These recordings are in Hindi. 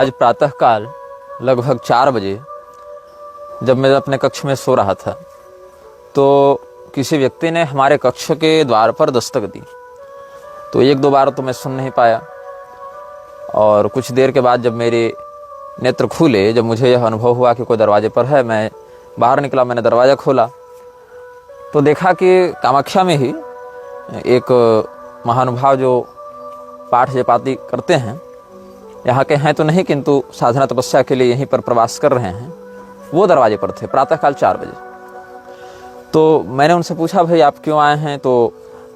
आज प्रातःकाल लगभग 4 बजे जब मैं अपने कक्ष में सो रहा था तो किसी व्यक्ति ने हमारे कक्ष के द्वार पर दस्तक दी। तो 1-2 बार तो मैं सुन नहीं पाया और कुछ देर के बाद जब मेरे नेत्र खुले, जब मुझे यह अनुभव हुआ कि कोई दरवाजे पर है, मैं बाहर निकला। मैंने दरवाज़ा खोला तो देखा कि कामाख्या में ही एक महानुभाव जो पाठ जपाति करते हैं, यहाँ के हैं तो नहीं किंतु साधना तपस्या के लिए यहीं पर प्रवास कर रहे हैं, वो दरवाजे पर थे प्रातःकाल 4 बजे। तो मैंने उनसे पूछा, भाई आप क्यों आए हैं? तो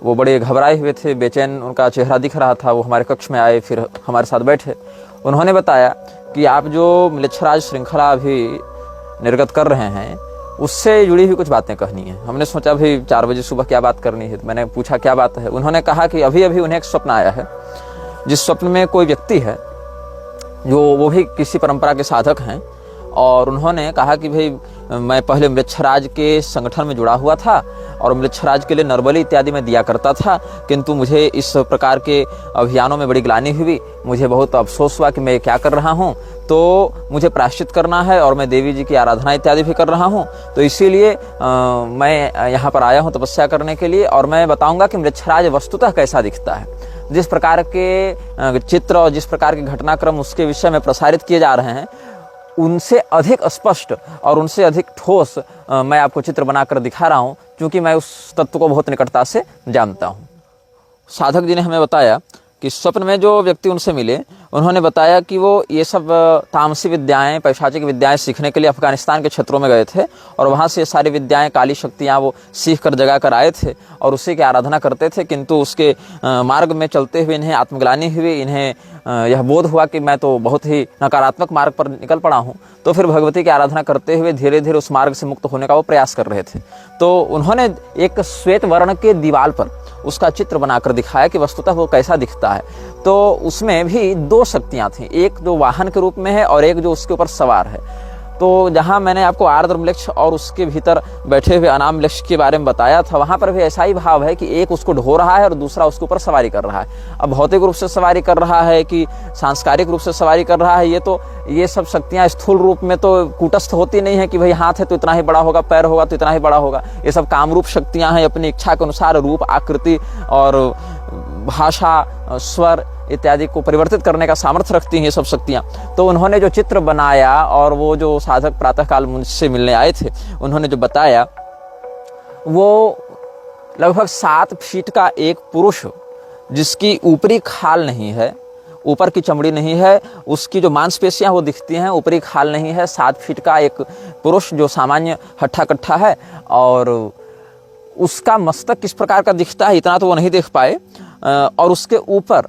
वो बड़े घबराए हुए थे, बेचैन उनका चेहरा दिख रहा था। वो हमारे कक्ष में आए, फिर हमारे साथ बैठे। उन्होंने बताया कि आप जो म्लेच्छराज श्रृंखला अभी निर्गत कर रहे हैं उससे जुड़ी हुई कुछ बातें कहनी है। हमने सोचा भाई 4 बजे सुबह क्या बात करनी है, तो मैंने पूछा क्या बात है। उन्होंने कहा कि अभी अभी उन्हें एक स्वप्न आया है, जिस स्वप्न में कोई व्यक्ति है जो वो भी किसी परंपरा के साधक हैं, और उन्होंने कहा कि भाई मैं पहले म्लेच्छराज के संगठन में जुड़ा हुआ था और म्लेच्छराज के लिए नरबली इत्यादि में दिया करता था, किंतु मुझे इस प्रकार के अभियानों में बड़ी ग्लानि हुई। मुझे बहुत अफसोस हुआ कि मैं क्या कर रहा हूँ, तो मुझे प्रायश्चित करना है और मैं देवी जी की आराधना इत्यादि भी कर रहा हूँ। तो इसीलिए मैं यहाँ पर आया हूँ तपस्या करने के लिए, और मैं बताऊँगा कि म्लेच्छराज वस्तुतः कैसा दिखता है। जिस प्रकार के चित्र और जिस प्रकार के घटनाक्रम उसके विषय में प्रसारित किए जा रहे हैं, उनसे अधिक स्पष्ट और उनसे अधिक ठोस मैं आपको चित्र बनाकर दिखा रहा हूं, क्योंकि मैं उस तत्व को बहुत निकटता से जानता हूं। साधक जी ने हमें बताया कि स्वप्न में जो व्यक्ति उनसे मिले, उन्होंने बताया कि वो ये सब तामसी विद्याएं, पैशाचिक विद्याएं सीखने के लिए अफगानिस्तान के क्षेत्रों में गए थे, और वहाँ से सारी विद्याएं, काली शक्तियाँ वो सीख कर जगा कर आए थे और उसी की आराधना करते थे। किंतु उसके मार्ग में चलते हुए इन्हें आत्मग्लानि हुई, इन्हें यह बोध हुआ कि मैं तो बहुत ही नकारात्मक मार्ग पर निकल पड़ा हूँ। तो फिर भगवती की आराधना करते हुए धीरे धीरे उस मार्ग से मुक्त होने का वो प्रयास कर रहे थे। तो उन्होंने एक श्वेत वर्ण के दीवार पर उसका चित्र बनाकर दिखाया कि वस्तुतः वो कैसा दिखता है। तो उसमें भी 2 शक्तियां थीं, एक जो वाहन के रूप में है और एक जो उसके ऊपर सवार है। तो जहां मैंने आपको आर्द्र म्लेच्छ और उसके भीतर बैठे हुए अनाम म्लेच्छ के बारे में बताया था, वहां पर भी ऐसा ही भाव है कि एक उसको ढो रहा है और दूसरा उसके ऊपर सवारी कर रहा है। अब भौतिक रूप से सवारी कर रहा है कि सांस्कारिक रूप से सवारी कर रहा है, ये सब शक्तियां स्थूल रूप में तो कूटस्थ होती नहीं है कि भाई हाथ है तो इतना ही बड़ा होगा, पैर होगा तो इतना ही बड़ा होगा। ये सब कामरूप शक्तियां हैं, अपनी इच्छा के अनुसार रूप, आकृति और भाषा, स्वर इत्यादि को परिवर्तित करने का सामर्थ्य रखती हैं ये सब शक्तियाँ। तो उन्होंने जो चित्र बनाया और वो जो साधक प्रातःकाल मुझसे मिलने आए थे, उन्होंने जो बताया, वो लगभग 7 फीट का एक पुरुष, जिसकी ऊपरी खाल नहीं है, ऊपर की चमड़ी नहीं है, उसकी जो मांसपेशियां वो दिखती हैं, ऊपरी खाल नहीं है। 7 फीट का एक पुरुष जो सामान्य हट्ठा कट्ठा है, और उसका मस्तक किस प्रकार का दिखता है इतना तो वो नहीं देख पाए। और उसके ऊपर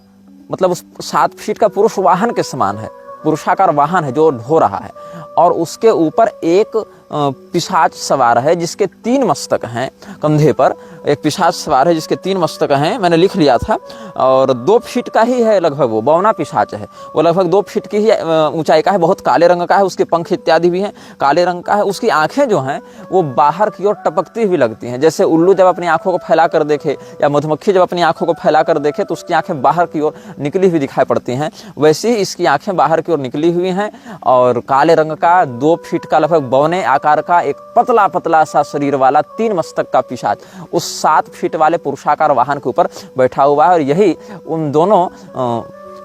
मतलब उस 7 फीट का पुरुष वाहन के समान है, पुरुषाकार वाहन है जो ढो रहा है, और उसके ऊपर एक पिशाच सवार है जिसके 3 मस्तक हैं कंधे पर। एक पिशाच सवार है जिसके 3 मस्तक हैं, मैंने लिख लिया था, और 2 फीट का ही है लगभग। वो बौना पिशाच है, वो लगभग 2 फीट की ही ऊंचाई का है, बहुत काले रंग का है, उसके पंख इत्यादि भी हैं काले रंग का है। उसकी आंखें जो हैं वो बाहर की ओर टपकती हुई लगती हैं, जैसे उल्लू जब अपनी आंखों को फैला कर देखे या मधुमक्खी जब अपनी आंखों को फैला कर देखे तो उसकी आंखें बाहर की ओर निकली हुई दिखाई पड़ती हैं, वैसे ही इसकी आंखें बाहर की ओर निकली हुई हैं। और काले रंग का 2 फीट का लगभग बौने आकार का एक पतला पतला सा शरीर वाला 3 मस्तक का पिशाच उस 7 फीट वाले पुरुषाकार वाहन के ऊपर बैठा हुआ है। और यही उन दोनों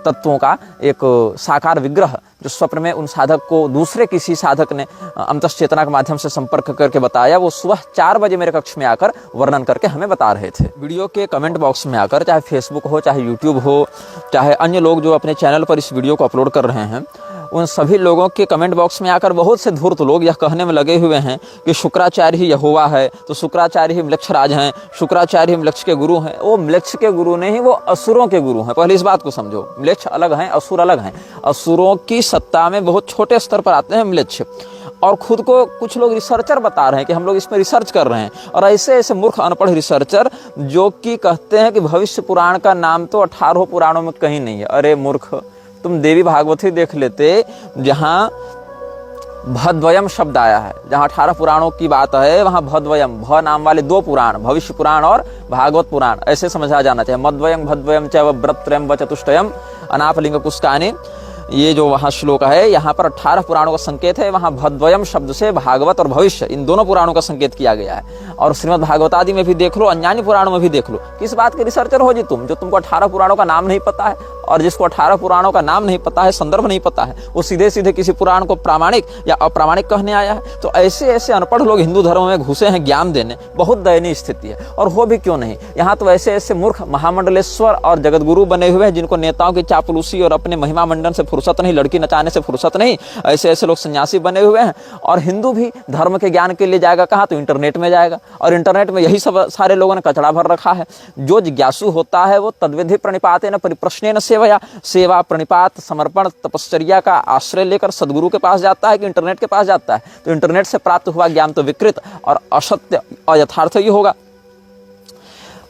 तत्वों का एक साकार विग्रह जो स्वप्न में उन साधक को दूसरे किसी साधक ने अंतश्चेतना के माध्यम से संपर्क करके बताया, वो सुबह 4 बजे मेरे कक्ष में आकर वर्णन करके हमें बता रहे थे। वीडियो के कमेंट बॉक्स में आकर, चाहे फेसबुक हो, चाहे यूट्यूब हो, चाहे अन्य लोग जो अपने चैनल पर इस वीडियो को अपलोड कर रहे हैं, उन सभी लोगों के कमेंट बॉक्स में आकर बहुत से धूर्त लोग यह कहने में लगे हुए हैं कि शुक्राचार्य ही यहोवा है, तो शुक्राचार्य ही म्लेच्छराज हैं, शुक्राचार्य ही म्लेच्छ के गुरु हैं। वो म्लेच्छ के गुरु नहीं, वो असुरों के गुरु हैं। पहले इस बात को समझो, म्लेच्छ अलग हैं, असुर अलग हैं। असुरों की सत्ता में बहुत छोटे स्तर पर आते हैं म्लेच्छ, और खुद को कुछ लोग रिसर्चर बता रहे हैं कि हम लोग इसमें रिसर्च कर रहे हैं। और ऐसे ऐसे मूर्ख अनपढ़ रिसर्चर जो कि कहते हैं कि भविष्य पुराण का नाम तो 18 पुराणों में कहीं नहीं है। अरे मूर्ख, तुम देवी भागवती देख लेते, जहां भद्वयम शब्द आया है, जहां 18 पुराणों की बात है, वहां भद्वयम, भ नाम वाले 2 पुराण, भविष्य पुराण और भागवत पुराण, ऐसे समझा जाना चाहिए। मद्वयम भद्वयम च व्रतत्रयम व चतुष्टयम अनापलिंग कुष्ठानि ये जो वहाँ श्लोक है, यहाँ पर 18 पुराणों का संकेत है। वहाँ भद्वयम शब्द से भागवत और भविष्य इन दोनों पुराणों का संकेत किया गया है। और श्रीमद् भागवत आदि में भी देख लो, अन्यान्य पुराणों में भी देख लो। किस बात के रिसर्चर हो जी तुम, जो तुमको 18 पुराणों का नाम नहीं पता है? और जिसको 18 पुराणों का नाम नहीं पता है, संदर्भ नहीं पता है, वो सीधे सीधे किसी पुराण को प्रामाणिक या अप्रामाणिक कहने आया है। तो ऐसे ऐसे अनपढ़ लोग हिंदू धर्म में घुसे हैं ज्ञान देने। बहुत दयनीय स्थिति है। और हो भी क्यों नहीं, यहाँ तो ऐसे ऐसे मूर्ख महामंडलेश्वर और जगतगुरु बने हुए हैं जिनको नेताओं की चापलूसी और अपने महिमा मंडन से फुर्सत नहीं, लड़की नचाने से फुर्सत नहीं। ऐसे ऐसे लोग सन्यासी बने हुए हैं। और हिंदू भी धर्म के ज्ञान के लिए जाएगा कहाँ? तो इंटरनेट में जाएगा। और इंटरनेट में यही सब सारे लोगों ने कचड़ा भर रखा है। जो जिज्ञासु होता है वो तद्विधि प्रणिपातेन परिप्रश्नेन सेवया, सेवा प्रणिपात समर्पण तपश्चर्या का आश्रय लेकर सदगुरु के पास जाता है कि इंटरनेट के पास जाता है? तो इंटरनेट से प्राप्त हुआ ज्ञान तो विकृत और असत्य और यथार्थ ही होगा।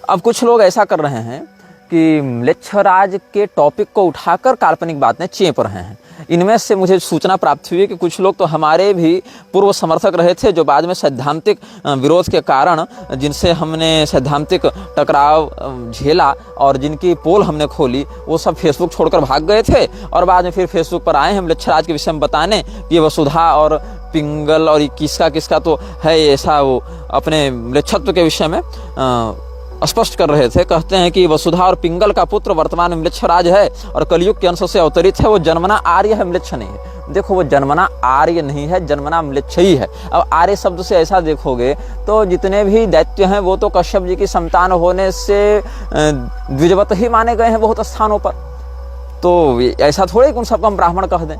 अब कुछ लोग ऐसा कर रहे हैं कि म्लेच्छराज के टॉपिक को उठाकर काल्पनिक बातें चेप रहे हैं। इनमें से मुझे सूचना प्राप्त हुई कि कुछ लोग तो हमारे भी पूर्व समर्थक रहे थे, जो बाद में सैद्धांतिक विरोध के कारण, जिनसे हमने सैद्धांतिक टकराव झेला और जिनकी पोल हमने खोली, वो सब फेसबुक छोड़कर भाग गए थे। और बाद में फिर फेसबुक पर आए हैं म्लेच्छराज के विषय में बताने कि वसुधा और पिंगल और किसका किसका तो है ऐसा, वो अपने म्लेच्छत्व के विषय में स्पष्ट कर रहे थे। कहते हैं कि वसुधा और पिंगल का पुत्र वर्तमान में म्लेच्छराज है और कलयुग के अंश से अवतरित है। वो जन्मना आर्य है, म्लेच्छ नहीं है। देखो, वो जन्मना आर्य नहीं है, जन्मना म्लेच्छ ही है। अब आर्य शब्द से ऐसा देखोगे तो जितने भी दैत्य हैं वो तो कश्यप जी की संतान होने से द्विजवत ही माने गए हैं बहुत स्थानों पर। तो ऐसा थोड़े कि उन सबको हम ब्राह्मण कह दें।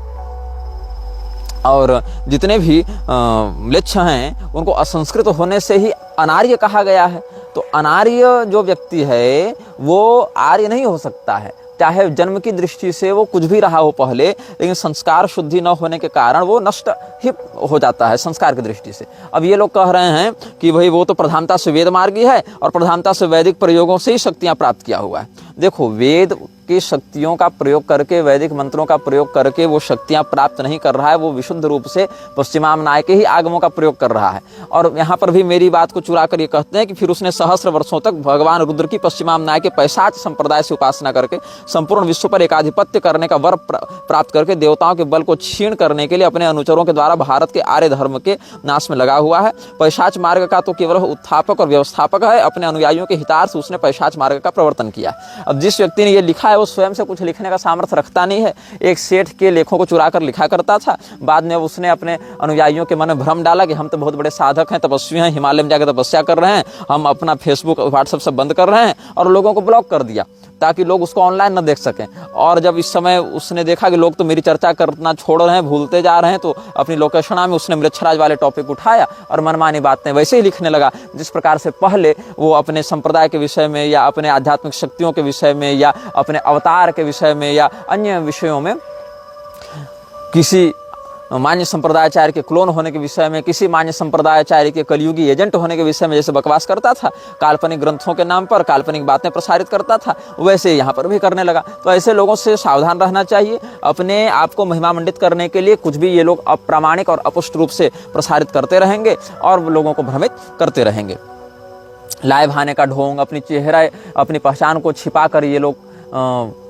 और जितने भी म्लेच्छ हैं उनको असंस्कृत होने से ही अनार्य कहा गया है। तो अनार्य जो व्यक्ति है वो आर्य नहीं हो सकता है, चाहे जन्म की दृष्टि से वो कुछ भी रहा हो पहले, लेकिन संस्कार शुद्धि न होने के कारण वो नष्ट ही हो जाता है संस्कार की दृष्टि से। अब ये लोग कह रहे हैं कि भाई वो तो प्रधानता से वेद मार्गी है और प्रधानता से वैदिक प्रयोगों से ही शक्तियां प्राप्त किया हुआ है। देखो, वेद की शक्तियों का प्रयोग करके, वैदिक मंत्रों का प्रयोग करके वो शक्तियां प्राप्त नहीं कर रहा है। वो विशुद्ध रूप से पश्चिमामनाय के ही आगमों का प्रयोग कर रहा है। और यहाँ पर भी मेरी बात को चुरा कर ये कहते हैं कि फिर उसने सहस्र वर्षों तक भगवान रुद्र की पश्चिमामनाय के पैशाच संप्रदाय से उपासना करके संपूर्ण विश्व पर एकाधिपत्य करने का वर प्राप्त करके देवताओं के बल को छीन करने के लिए अपने अनुचरों के द्वारा भारत के आर्य धर्म के नाश में लगा हुआ है। पैशाच मार्ग का तो केवल उत्थापक और व्यवस्थापक है। अपने अनुयायियों के हितार्थ उसने पैशाच मार्ग का प्रवर्तन किया। अब जिस व्यक्ति ने ये लिखा है वो स्वयं से कुछ लिखने का सामर्थ्य रखता नहीं है। एक सेठ के लेखों को चुरा कर लिखा करता था। बाद में उसने अपने अनुयायियों के मन में भ्रम डाला कि हम तो बहुत बड़े साधक हैं, तपस्वी हैं, हिमालय में जाकर तपस्या कर रहे हैं, हम अपना फेसबुक व्हाट्सएप सब बंद कर रहे हैं, और लोगों को ब्लॉक कर दिया ताकि लोग उसको ऑनलाइन न देख सकें। और जब इस समय उसने देखा कि लोग तो मेरी चर्चा करना छोड़ रहे हैं, भूलते जा रहे हैं, तो अपनी लोकेशना में उसने म्लेच्छराज वाले टॉपिक उठाया और मनमानी बातें वैसे ही लिखने लगा। जिस प्रकार से पहले वो अपने संप्रदाय के विषय में या अपने आध्यात्मिक शक्तियों के विषय में या अपने अवतार के विषय में या अन्य विषयों में किसी मान्य संप्रदायाचार्य के क्लोन होने के विषय में, किसी मान्य संप्रदायाचार्य के कलयुगी एजेंट होने के विषय में जैसे बकवास करता था, काल्पनिक ग्रंथों के नाम पर काल्पनिक बातें प्रसारित करता था, वैसे यहाँ पर भी करने लगा। तो ऐसे लोगों से सावधान रहना चाहिए। अपने आप को महिमा मंडित करने के लिए कुछ भी ये लोग अप्रामाणिक और अपुष्ट रूप से प्रसारित करते रहेंगे और लोगों को भ्रमित करते रहेंगे। लाइव आने का ढोंग, अपनी चेहरा, अपनी पहचान को छिपा कर ये लोग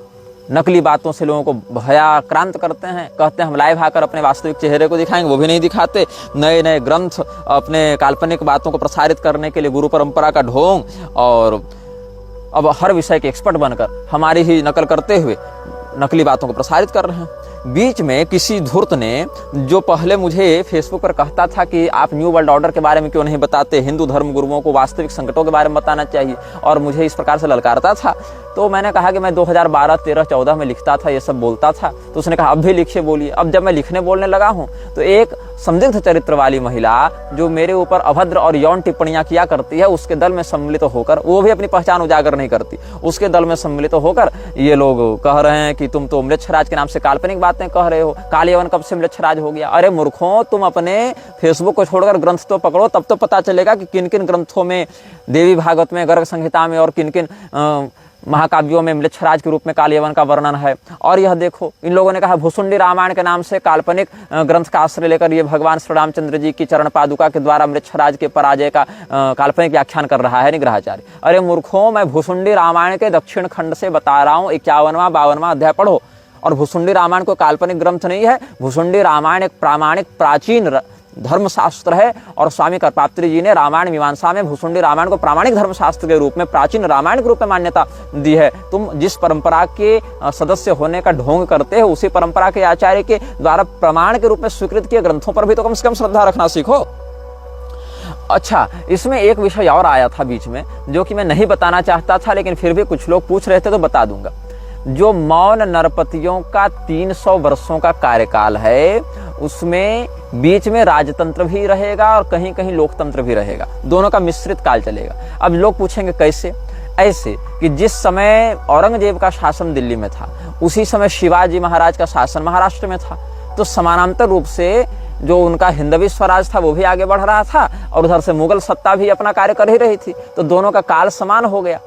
नकली बातों से लोगों को भयाक्रांत करते हैं। कहते हैं हम लाइव आकर अपने वास्तविक चेहरे को दिखाएंगे, वो भी नहीं दिखाते। नए नए ग्रंथ, अपने काल्पनिक बातों को प्रसारित करने के लिए गुरु परंपरा का ढोंग, और अब हर विषय के एक्सपर्ट बनकर हमारी ही नकल करते हुए नकली बातों को प्रसारित कर रहे हैं। बीच में किसी धूर्त ने, जो पहले मुझे फेसबुक पर कहता था कि आप न्यू वर्ल्ड ऑर्डर के बारे में क्यों नहीं बताते, हिंदू धर्म गुरुओं को वास्तविक संकटों के बारे में बताना चाहिए, और मुझे इस प्रकार से ललकारता था, तो मैंने कहा कि मैं 2012, 13, 14 में लिखता था, ये सब बोलता था। तो उसने कहा अब भी लिखिए, बोलिए। अब जब मैं लिखने बोलने लगा हूँ तो एक संदिग्ध चरित्र वाली महिला जो मेरे ऊपर अभद्र और यौन टिप्पणियां किया करती है, उसके दल में सम्मिलित होकर, वो भी अपनी पहचान उजागर नहीं करती, उसके दल में सम्मिलित होकर ये लोग कह रहे हैं कि तुम तो म्लेच्छराज के नाम से काल्पनिक बातें कह रहे हो। काल यवन कब से म्लेच्छराज हो गया? अरे मूर्खों, तुम अपने फेसबुक को छोड़कर ग्रंथ तो पकड़ो, तब तो पता चलेगा कि किन किन ग्रंथों में, देवी भागवत में, गर्ग संहिता में और किन किन महाकाव्यों में म्लेच्छराज के रूप में काल यवन का वर्णन है। और यह देखो, इन लोगों ने कहा भुसुंडी रामायण के नाम से काल्पनिक ग्रंथ का आश्रय लेकर ये भगवान श्री रामचंद्र जी की चरण पादुका के द्वारा म्लेच्छराज के पराजय का काल्पनिक व्याख्यान कर रहा है निग्रहाचार्य। अरे मूर्खों, मैं भुसुंडी रामायण के दक्षिण खंड से बता रहा हूँ, 51वां 52वां अध्याय पढ़ो और भुसुंडी रामायण कोई काल्पनिक ग्रंथ नहीं है। भुसुंडी रामायण एक प्रामाणिक प्राचीन धर्मशास्त्र है और स्वामी करपात्री जी ने रामायण मीमांसा में भुसुंडी रामायण को प्रामाणिक धर्मशास्त्र के रूप में, प्राचीन रामायण के रूप में मान्यता दी है। तुम जिस परंपरा के सदस्य होने का ढोंग करते हो, उसी परंपरा के आचार्य के द्वारा प्रमाण के रूप में स्वीकृत किए ग्रंथों पर भी तो कम से कम श्रद्धा रखना सीखो। अच्छा, इसमें एक विषय और आया था बीच में जो कि मैं नहीं बताना चाहता था, लेकिन फिर भी कुछ लोग पूछ रहे थे तो बता दूंगा। जो मौन नरपतियों का 300 वर्षों का कार्यकाल है, उसमें बीच में राजतंत्र भी रहेगा और कहीं कहीं लोकतंत्र भी रहेगा, दोनों का मिश्रित काल चलेगा। अब लोग पूछेंगे कैसे? ऐसे कि जिस समय औरंगजेब का शासन दिल्ली में था, उसी समय शिवाजी महाराज का शासन महाराष्ट्र में था, तो समानांतर रूप से जो उनका हिंदवी स्वराज था वो भी आगे बढ़ रहा था और उधर से मुगल सत्ता भी अपना कार्य कर ही रही थी, तो दोनों का काल समान हो गया।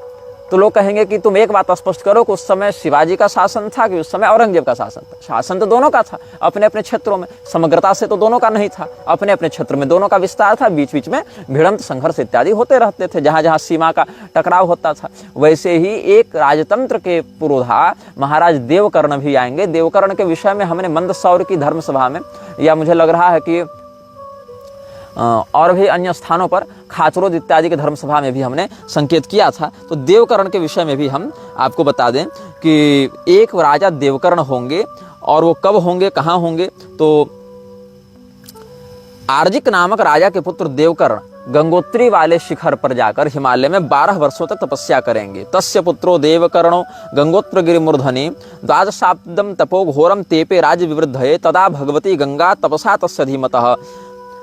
तो लोग कहेंगे कि तुम एक बात स्पष्ट करो कि उस समय शिवाजी का शासन था कि उस समय औरंगजेब का शासन था? शासन तो दोनों का था, अपने अपने क्षेत्रों में, समग्रता से तो दोनों का नहीं था, अपने अपने क्षेत्र में दोनों का विस्तार था, बीच बीच में भिड़ंत संघर्ष इत्यादि होते रहते थे, जहां जहां सीमा का टकराव होता था। वैसे ही एक राजतंत्र के पुरोधा महाराज देवकर्ण भी आएंगे। देवकर्ण के विषय में हमने मंदसौर की धर्मसभा में, या मुझे लग रहा है कि और भी अन्य स्थानों पर, खाचरोद इत्यादि के धर्मसभा में भी हमने संकेत किया था। तो देवकर्ण के विषय में भी हम आपको बता दें कि एक राजा देवकर्ण होंगे, और वो कब होंगे, कहाँ होंगे? तो आर्जिक नामक राजा के पुत्र देवकर्ण गंगोत्री वाले शिखर पर जाकर हिमालय में 12 वर्षों तक तपस्या करेंगे। तस्य पुत्रो देवकर्णो गंगोत्र गिरिमूर्धनि द्वादशाब्दम तपो घोरम तेपे राज्य विवृद्धये तदा भगवती गंगा तपसा तस्य धीमतः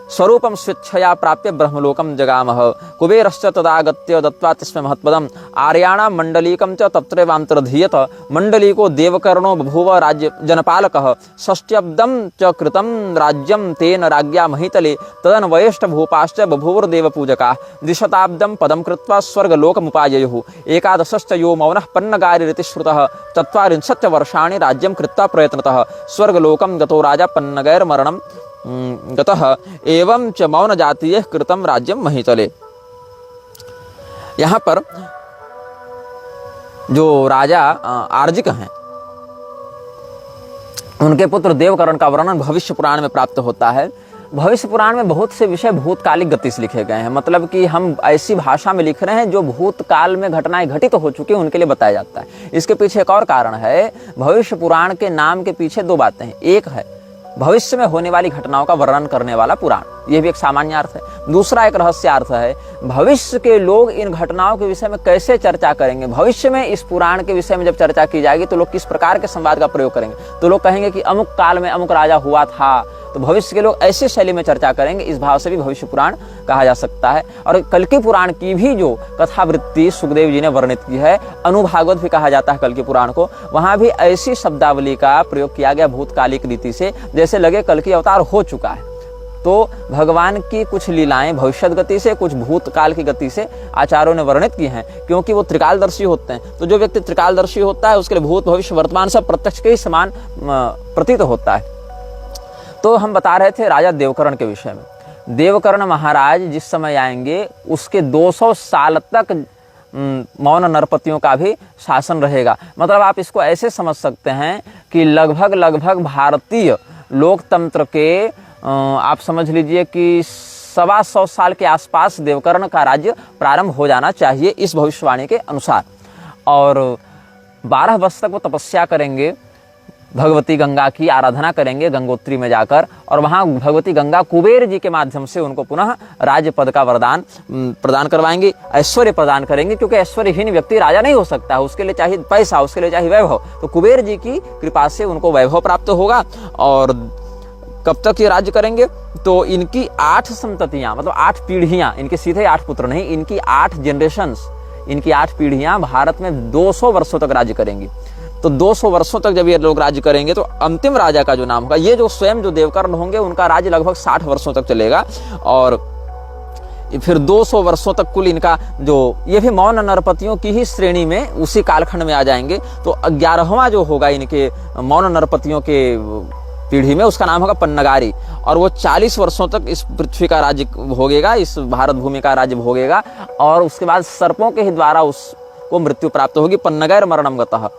स्वरूपम स्वेच्छया प्राप्य ब्रह्मलोकम जगामः कुबेरश्च तदागत्य दत्त्वा तस्मै महत्पदम आर्याणां मंडलीकं च तत्रैवान्तर्धीयत मंडलीको देवकर्णो बभूव राज्य जनपालकः षष्ट्यब्दं च कृतं राज्यं तेन राज्ञा महीतले तदन्वयेष्ट भूपाश्च बभूवुर्देवपूजकाः द्विशताब्दं पदं कृत्वा स्वर्गलोकमुपाययुः एकादशश्च यो मौनः पन्नगारिरिति श्रुतः 40 वर्षाणि राज्यं कृत्वा प्रयत्नतः स्वर्गलोकं गतो राजा पन्नगैर्मरणं गतः एवं च मौन जातीय कृतम राज्यम महीतले। यहाँ पर जो राजा आर्जिक हैं, उनके पुत्र देवकर्ण का वर्णन भविष्य पुराण में प्राप्त होता है। भविष्य पुराण में बहुत से विषय भूतकालिक गति से लिखे गए हैं, मतलब कि हम ऐसी भाषा में लिख रहे हैं जो भूतकाल में घटनाएं घटित हो चुकी हैं उनके लिए बताया जाता है। इसके पीछे एक और कारण है। भविष्य पुराण के नाम के पीछे दो बातें हैं। एक है भविष्य में होने वाली घटनाओं का वर्णन करने वाला पुराण, यह भी एक सामान्य अर्थ है। दूसरा एक रहस्यार्थ है, भविष्य के लोग इन घटनाओं के विषय में कैसे चर्चा करेंगे। भविष्य में इस पुराण के विषय में जब चर्चा की जाएगी तो लोग किस प्रकार के संवाद का प्रयोग करेंगे। तो लोग कहेंगे कि अमुक काल में अमुक राजा हुआ था, तो भविष्य के लोग ऐसी शैली में चर्चा करेंगे। इस भाव से भी भविष्य पुराण कहा जा सकता है। और कल्कि पुराण की भी जो कथावृत्ति सुखदेव जी ने वर्णित की है, अनुभागवत भी कहा जाता है कल्कि पुराण को, वहां भी ऐसी शब्दावली का प्रयोग किया गया भूतकालिक रीति से, जैसे लगे कल्कि अवतार हो चुका है। तो भगवान की कुछ लीलाएं भविष्यत गति से, कुछ भूतकाल की गति से आचार्यों ने वर्णित की हैं, क्योंकि वो त्रिकालदर्शी होते हैं। तो जो व्यक्ति त्रिकालदर्शी होता है उसके लिए भूत भविष्य वर्तमान सब प्रत्यक्ष के ही समान प्रतीत होता है। तो हम बता रहे थे राजा देवकर्ण के विषय में। देवकर्ण महाराज जिस समय आएंगे उसके 200 साल तक मौन नरपतियों का भी शासन रहेगा। मतलब आप इसको ऐसे समझ सकते हैं कि लगभग भारतीय लोकतंत्र के आप समझ लीजिए कि 125 साल के आसपास देवकर्ण का राज्य प्रारंभ हो जाना चाहिए इस भविष्यवाणी के अनुसार। और 12 वर्ष तक वो तपस्या करेंगे, भगवती गंगा की आराधना करेंगे गंगोत्री में जाकर, और वहां भगवती गंगा कुबेर जी के माध्यम से उनको पुनः राज्य पद का वरदान प्रदान करवाएंगे, ऐश्वर्य प्रदान करेंगे, क्योंकि ऐश्वर्यहीन व्यक्ति राजा नहीं हो सकता है, उसके लिए चाहिए पैसा, उसके लिए चाहिए वैभव। तो कुबेर जी की कृपा से उनको वैभव प्राप्त होगा। और कब तक ये राज्य करेंगे? तो इनकी 8 संततियां, मतलब 8 पीढ़ियां, इनके सीधे 8 पुत्र नहीं, इनकी 8 जनरेशंस, इनकी 8 पीढ़ियां भारत में 200 वर्षों तक राज्य करेंगी। तो 200 वर्षों तक जब ये लोग राज्य करेंगे तो अंतिम राजा का जो नाम होगा, ये जो स्वयं जो देवकर्ण होंगे उनका राज्य लगभग 60 वर्षों तक चलेगा। और फिर 200 वर्षों तक कुल इनका जो, ये भी मौन नरपतियों की ही श्रेणी में उसी कालखंड में आ जाएंगे। तो 11वां जो होगा इनके मौन नरपतियों के पीढ़ी में, उसका नाम होगा पन्नगारी, और वो 40 वर्षों तक इस पृथ्वी का राज्य भोगेगा, इस भारत भूमि का राज्य भोगेगा। और उसके बाद सर्पों के ही द्वारा उसको मृत्यु प्राप्त होगी, पन्नगैर मरणम गतः।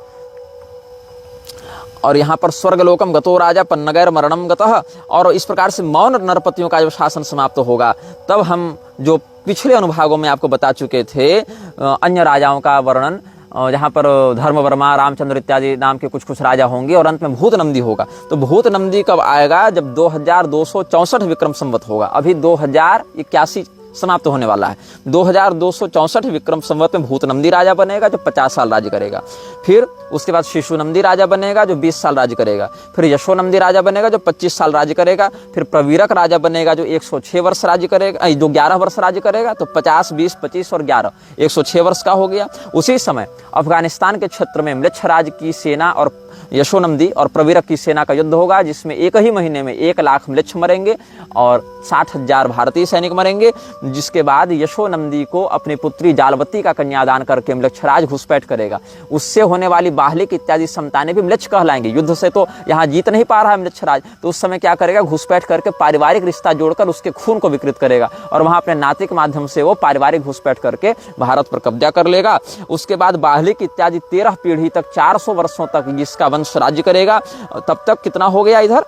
और यहाँ पर स्वर्गलोकम गतो राजा पन्नगैर मरणम गतः, और इस प्रकार से मौन नरपतियों का जब शासन समाप्त होगा तब हम जो पिछले अनुभागों में आपको बता चुके थे अन्य राजाओं का वर्णन, जहाँ पर धर्मवर्मा, रामचंद्र इत्यादि नाम के कुछ कुछ राजा होंगे और अंत में भूत नंदी होगा। तो भूत नंदी कब आएगा? जब 2264 विक्रम संवत होगा। अभी 2081 समाप्त होने वाला है। 2264 विक्रम संवत में भूत नंदी राजा बनेगा जो 50 साल राज्य करेगा। फिर उसके बाद शिशु नंदी राजा बनेगा जो 20 साल राज्य करेगा। फिर यशो नंदी राजा बनेगा जो 25 साल राज्य करेगा। फिर प्रवीरक राजा बनेगा जो 106 वर्ष राज्य करेगा, जो 11 वर्ष राज्य करेगा। तो 50, 20, 25 और 11, 106 वर्ष का हो गया। उसी समय अफगानिस्तान के क्षेत्र में म्लेच्छराज की सेना और यशोनंदी और प्रवीरक की सेना का युद्ध होगा, जिसमें एक ही महीने में 1 लाख म्लेच्छ मरेंगे और 60,000 भारतीय सैनिक मरेंगे। जिसके बाद यशोनंदी को अपनी पुत्री जालवती का कन्यादान करके म्लेच्छराज घुसपैठ करेगा। उससे होने वाली बाहलिक इत्यादि संतानें भी म्लेच्छ कहलाएंगे। युद्ध से तो यहाँ जीत नहीं पा रहा है म्लेच्छराज, तो उस समय क्या करेगा? घुसपैठ करके पारिवारिक रिश्ता जोड़कर उसके खून को विकृत करेगा और वहां अपने नाते के माध्यम से वो पारिवारिक घुसपैठ करके भारत पर कब्जा कर लेगा। उसके बाद बाहलिक इत्यादि 13 पीढ़ी तक 400 वर्षों तक जिसका वंश राज्य करेगा। तब तक कितना हो गया? इधर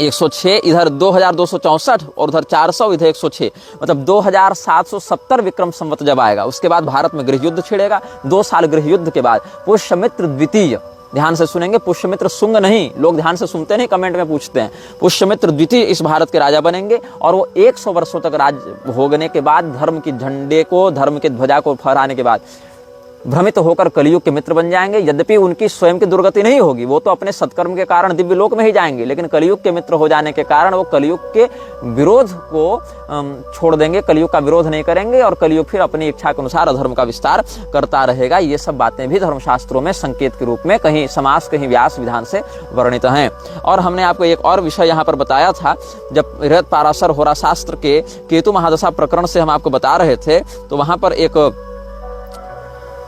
106, इधर 2264 और उधर 400, इधर 106, मतलब 2770 विक्रम संवत जब आएगा। उसके बाद भारत में गृह युद्ध छिड़ेगा। 2 साल गृह युद्ध के बाद पुष्यमित्र द्वितीय, ध्यान से सुनेंगे, पुष्यमित्र शुंग नहीं, लोग ध्यान से सुनते नहीं, कमेंट में पूछते हैं। पुष्यमित्र द्वितीय इस भारत के राजा बनेंगे और वो 100 वर्षों तक राज्य भोगने के बाद, धर्म की झंडे को, धर्म के ध्वजा को फहराने के बाद भ्रमित होकर कलयुग के मित्र बन जाएंगे। यद्यपि उनकी स्वयं की दुर्गति नहीं होगी, वो तो अपने सत्कर्म के कारण दिव्य लोक में ही जाएंगे, लेकिन कलयुग के मित्र हो जाने के कारण वो कलयुग के विरोध को छोड़ देंगे, कलयुग का विरोध नहीं करेंगे और कलयुग फिर अपनी इच्छा के अनुसार अधर्म का विस्तार करता रहेगा। ये सब बातें भी धर्मशास्त्रों में संकेत के रूप में कहीं समास, कहीं व्यास विधान से वर्णित हैं। और हमने आपको एक और विषय यहाँ पर बताया था, जब बृहत पाराशर होरा शास्त्र के केतु महादशा प्रकरण से हम आपको बता रहे थे, तो वहां पर एक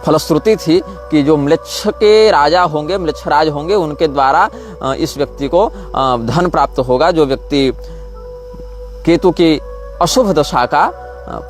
फलश्रुति थी कि जो म्लेच्छ के राजा होंगे, म्लेच्छराज होंगे, उनके द्वारा इस व्यक्ति को धन प्राप्त होगा। जो व्यक्ति केतु की अशुभ दशा का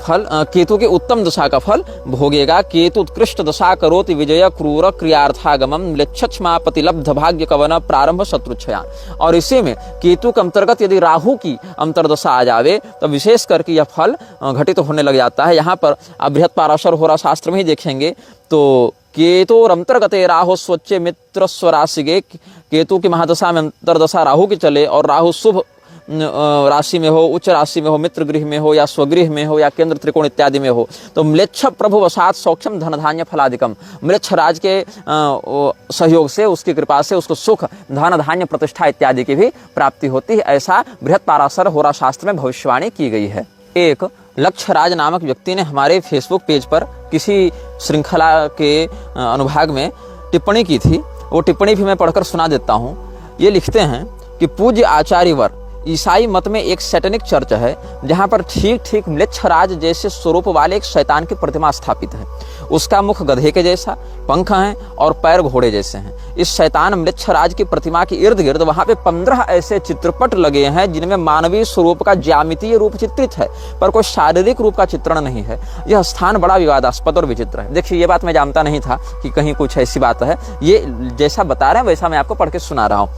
फल, केतु की उत्तम दशा का फल भोगेगा। केतु उत्कृष्ट दशा करोति विजय क्रूर क्रियार्थागमम म्लेच्छमापति लब्ध भाग्य कवन प्रारंभ शत्रुच्छया। और इसी में केतु के अंतर्गत यदि राहु की अंतर्दशा आ जावे तो विशेष करके यह फल घटित होने लग जाता है। यहाँ पर आप बृहत पाराशर होरा शास्त्र में ही देखेंगे तो केतु अंतर्गते राहु स्वच्छ मित्र स्वराशिगे, केतु की महादशा में अंतर्दशा राहु की चले और राहु शुभ राशि में हो, उच्च राशि में हो, मित्र गृह में हो या स्वगृह में हो या केंद्र त्रिकोण इत्यादि में हो, तो म्लेच्छ प्रभु वसात सौक्षम धन धान्य फलादिकम, म्लेच्छ राज के सहयोग से, उसकी कृपा से उसको सुख, धन धान्य, प्रतिष्ठा इत्यादि की भी प्राप्ति होती है। ऐसा बृहत पाराशर होरा शास्त्र में भविष्यवाणी की गई है। एक लक्ष्यराज नामक व्यक्ति ने हमारे फेसबुक पेज पर किसी श्रृंखला के अनुभाग में टिप्पणी की थी। वो टिप्पणी भी मैं पढ़कर सुना देता हूँ। ये लिखते हैं कि पूज्य आचार्यवर, ईसाई मत में एक सैटेनिक चर्च है जहां पर ठीक ठीक म्लेच्छराज जैसे स्वरूप वाले एक शैतान की प्रतिमा स्थापित है। उसका मुख गधे के जैसा, पंख हैं और पैर घोड़े जैसे हैं। इस शैतान म्लेच्छराज की प्रतिमा के इर्द गिर्द वहां पे 15 ऐसे चित्रपट लगे हैं जिनमें मानवीय स्वरूप का ज्यामितीय रूप चित्रित है, पर कोई शारीरिक रूप का चित्रण नहीं है। यह स्थान बड़ा विवादास्पद और विचित्र है। देखिए, ये बात मैं जानता नहीं था कि कहीं कुछ ऐसी बात है। ये जैसा बता रहे हैं वैसा मैं आपको पढ़ के सुना रहा हूँ।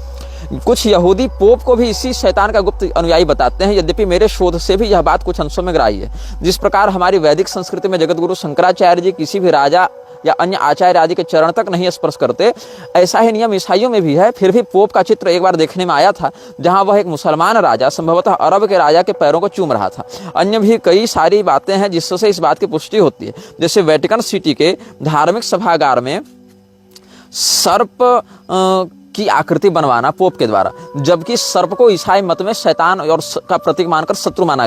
कुछ यहूदी पोप को भी इसी शैतान का गुप्त अनुयायी बताते हैं, यद्यपि मेरे शोध से भी यह बात कुछ अंशों में ग्राह्य है। जिस प्रकार हमारी वैदिक संस्कृति में जगत गुरु शंकराचार्य जी किसी भी राजा या अन्य आचार्य आदि के चरण तक नहीं स्पर्श करते, ऐसा ही नियम ईसाइयों में भी है। फिर भी पोप का चित्र एक बार देखने में आया था जहां वह एक मुसलमान राजा, संभवतः अरब के राजा के पैरों को चूम रहा था। अन्य भी कई सारी बातें हैं जिससे इस बात की पुष्टि होती है। जैसे वेटिकन सिटी के धार्मिक सभागार में सर्प की आकृति बनवाना पोप के द्वारा, जबकि सर्प को ईसाई मत में शैतान और का प्रतीक मानकर शत्रु माना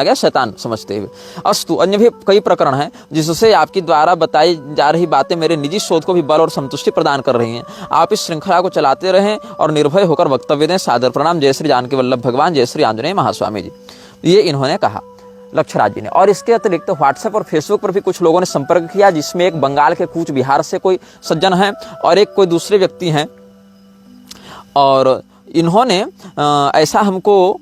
गया, शैतान समझते हुए। अस्तु, अन्य भी कई प्रकरण हैं जिससे आपकी द्वारा बताई जा रही बातें मेरे निजी शोध को भी बल और संतुष्टि प्रदान कर रही हैं। आप इस श्रृंखला को चलाते रहें और निर्भय होकर वक्तव्य दें। सादर प्रणाम। जय श्री जानकी वल्लभ भगवान, जय श्री आंजनेय महास्वामी जी। ये इन्होंने कहा लक्ष्यराज जी ने। और इसके अतिरिक्त व्हाट्सएप और फेसबुक पर भी कुछ लोगों ने संपर्क किया, जिसमें एक बंगाल के कूच बिहार से कोई सज्जन है और एक कोई दूसरे व्यक्ति हैं। और इन्होंने ऐसा हमको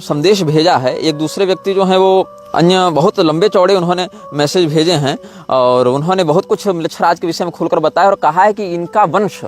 संदेश भेजा है। एक दूसरे व्यक्ति जो हैं वो अन्य बहुत लंबे चौड़े उन्होंने मैसेज भेजे हैं और उन्होंने बहुत कुछ म्लेच्छराज के विषय में खुलकर बताया और कहा है कि इनका वंश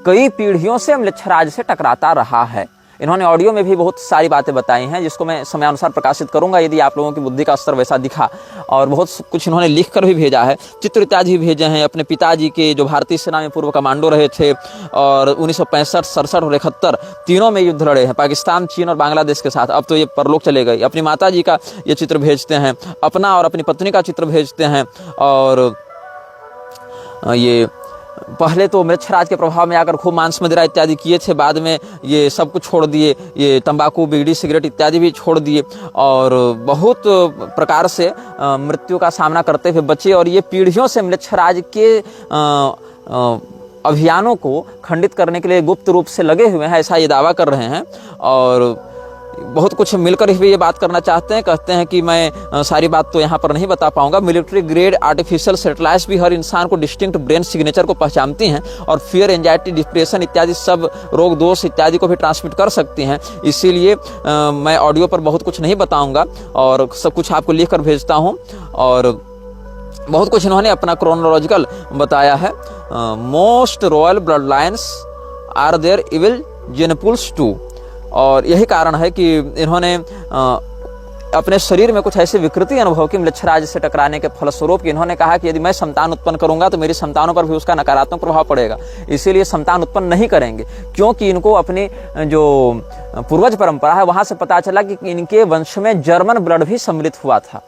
कई पीढ़ियों से म्लेच्छराज से टकराता रहा है। इन्होंने ऑडियो में भी बहुत सारी बातें बताई हैं, जिसको मैं समयानुसार प्रकाशित करूंगा यदि आप लोगों की बुद्धि का स्तर वैसा दिखा। और बहुत कुछ इन्होंने लिख कर भी भेजा है, चित्र इत्यादि भी भेजे हैं। अपने पिताजी के जो भारतीय सेना में पूर्व कमांडो रहे थे और 1965, 67 और 71 तीनों में युद्ध लड़े हैं, पाकिस्तान, चीन और बांग्लादेश के साथ। अब तो ये परलोक चले गए। अपनी माता जी का ये चित्र भेजते हैं, अपना और अपनी पत्नी का चित्र भेजते हैं। और ये पहले तो म्लेच्छराज के प्रभाव में आकर खूब मांस मदिरा इत्यादि किए थे, बाद में ये सब कुछ छोड़ दिए, ये तंबाकू, बीड़ी, सिगरेट इत्यादि भी छोड़ दिए और बहुत प्रकार से मृत्यु का सामना करते हुए बचे। और ये पीढ़ियों से म्लेच्छराज के अभियानों को खंडित करने के लिए गुप्त रूप से लगे हुए हैं, ऐसा ये दावा कर रहे हैं। और बहुत कुछ मिलकर भी ये बात करना चाहते हैं। कहते हैं कि मैं सारी बात तो यहाँ पर नहीं बता पाऊंगा। मिलिट्री ग्रेड आर्टिफिशियल सैटेलाइट्स भी हर इंसान को डिस्टिंक्ट ब्रेन सिग्नेचर को पहचानती हैं और फियर, एंजाइटी, डिप्रेशन इत्यादि सब रोग दोष इत्यादि को भी ट्रांसमिट कर सकती हैं। इसीलिए मैं ऑडियो पर बहुत कुछ नहीं बताऊंगा और सब कुछ आपको लिख कर भेजता हूँ। और बहुत कुछ इन्होंने अपना क्रोनोलॉजिकल बताया है। Most royal blood lines are their evil gene pools too. और यही कारण है कि इन्होंने अपने शरीर में कुछ ऐसी विकृति अनुभव की म्लेच्छराज से टकराने के फलस्वरूप कि इन्होंने कहा कि यदि मैं संतान उत्पन्न करूंगा तो मेरी संतानों पर भी उसका नकारात्मक प्रभाव पड़ेगा, इसीलिए संतान उत्पन्न नहीं करेंगे। क्योंकि इनको अपनी जो पूर्वज परंपरा है वहां से पता चला कि इनके वंश में जर्मन ब्लड भी सम्मिलित हुआ था,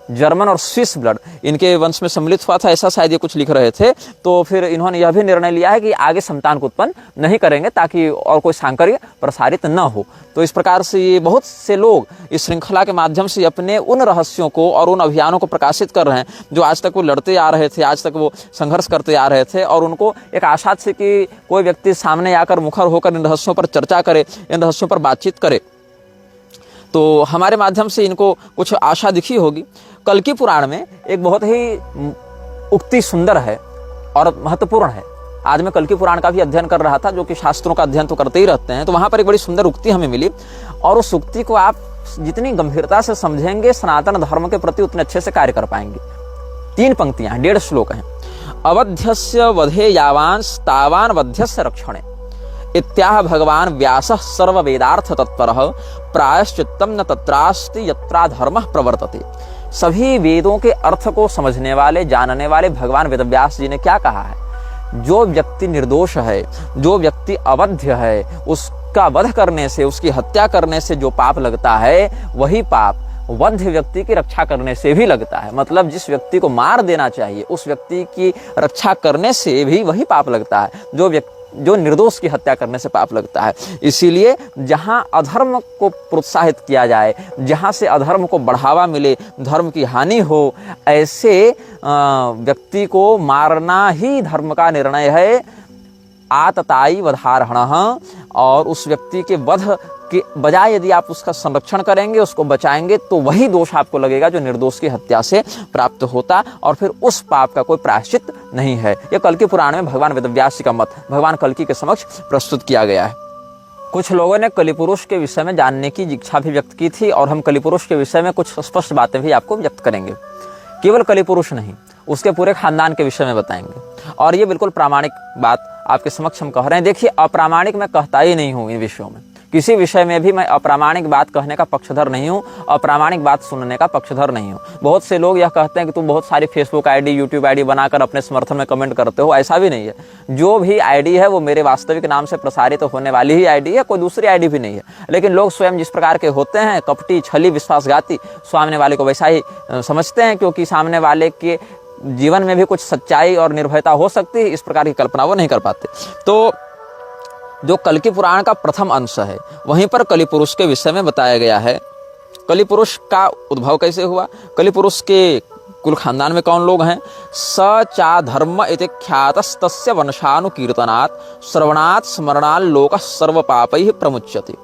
जर्मन और स्विस ब्लड इनके वंश में सम्मिलित हुआ था, ऐसा शायद ये कुछ लिख रहे थे। तो फिर इन्होंने यह भी निर्णय लिया है कि आगे संतान को उत्पन्न नहीं करेंगे ताकि और कोई सांकर्य प्रसारित न हो। तो इस प्रकार से ये बहुत से लोग इस श्रृंखला के माध्यम से अपने उन रहस्यों को और उन अभियानों को प्रकाशित कर रहे हैं जो आज तक वो लड़ते आ रहे थे, आज तक वो संघर्ष करते आ रहे थे। और उनको एक आशा थी कि कोई व्यक्ति सामने आकर मुखर होकर इन रहस्यों पर चर्चा करे, इन रहस्यों पर बातचीत करे। तो हमारे माध्यम से इनको कुछ आशा दिखी होगी। कल्कि पुराण में एक बहुत ही उक्ति सुंदर है और महत्वपूर्ण है। आज मैं कल्कि पुराण का भी अध्ययन कर रहा था, जो कि शास्त्रों का अध्ययन तो करते ही रहते हैं। तो वहां पर एक बड़ी सुंदर उक्ति हमें मिली और उस उक्ति को आप जितनी गंभीरता से समझेंगे सनातन धर्म के प्रति उतने अच्छे से कार्य कर पाएंगे। 3 पंक्तियां, 1.5 श्लोक हैं। अवध्यस्य वधे यावांस तावान वध्यस्य रक्षणे इत्याह भगवान व्यासः सर्व वेदार्थ तत्परः प्रायश्चित्तम न तत्रास्ति यत्रा धर्मः प्रवर्तते। सभी वेदों के अर्थ को समझने वाले, जानने वाले भगवान वेदव्यास जी ने क्या कहा है? जो व्यक्ति निर्दोष है, जो व्यक्ति अवध्य है, उसका वध करने से, उसकी हत्या करने से जो पाप लगता है वही पाप वध्य व्यक्ति की रक्षा करने से भी लगता है। मतलब जिस व्यक्ति को मार देना चाहिए उस व्यक्ति की रक्षा करने से भी वही पाप लगता है जो निर्दोष की हत्या करने से पाप लगता है। इसीलिए जहां अधर्म को प्रोत्साहित किया जाए, जहां से अधर्म को बढ़ावा मिले, धर्म की हानि हो, ऐसे व्यक्ति को मारना ही धर्म का निर्णय है। आतताई वधारणः, और उस व्यक्ति के वध के बजाय यदि आप उसका संरक्षण करेंगे, उसको बचाएंगे, तो वही दोष आपको लगेगा जो निर्दोष की हत्या से प्राप्त होता, और फिर उस पाप का कोई प्रायश्चित नहीं है। यह कल्कि पुराण में भगवान वेदव्यास जी का मत भगवान कल्कि के समक्ष प्रस्तुत किया गया है। कुछ लोगों ने कलिपुरुष के विषय में जानने की इच्छा भी व्यक्त की थी और हम कलिपुरुष के विषय में कुछ स्पष्ट बातें भी आपको व्यक्त करेंगे। केवल कलिपुरुष नहीं, उसके पूरे खानदान के विषय में बताएंगे। और ये बिल्कुल प्रामाणिक बात आपके समक्ष हम कह रहे हैं। देखिए, अप्रामाणिक मैं कहता ही नहीं हूँ इन विषयों में, किसी विषय में भी मैं अप्रामाणिक बात कहने का पक्षधर नहीं हूँ, अप्रामाणिक बात सुनने का पक्षधर नहीं हूँ। बहुत से लोग यह कहते हैं कि तुम बहुत सारी फेसबुक आईडी, यूट्यूब आईडी बनाकर अपने समर्थन में कमेंट करते हो। ऐसा भी नहीं है। जो भी आईडी है वो मेरे वास्तविक नाम से प्रसारित होने वाली ही आईडी है, कोई दूसरी आईडी भी नहीं है। लेकिन लोग स्वयं जिस प्रकार के होते हैं, कपटी, छली, विश्वासघाती, सामने वाले को वैसा ही समझते हैं, क्योंकि सामने वाले के जीवन में भी कुछ सच्चाई और निर्भयता हो सकती है, इस प्रकार की कल्पना वो नहीं कर पाते। तो जो कल्कि पुराण का प्रथम अंश है वहीं पर कलिपुरुष के विषय में बताया गया है। कलिपुरुष का उद्भव कैसे हुआ, कलिपुरुष के कुल खानदान में कौन लोग हैं? स चा धर्म इति ख्यातस्तस्य वंशानुकीर्तनात् श्रवणात् स्मरणात् लोकः सर्व पापैः प्रमुच्यते।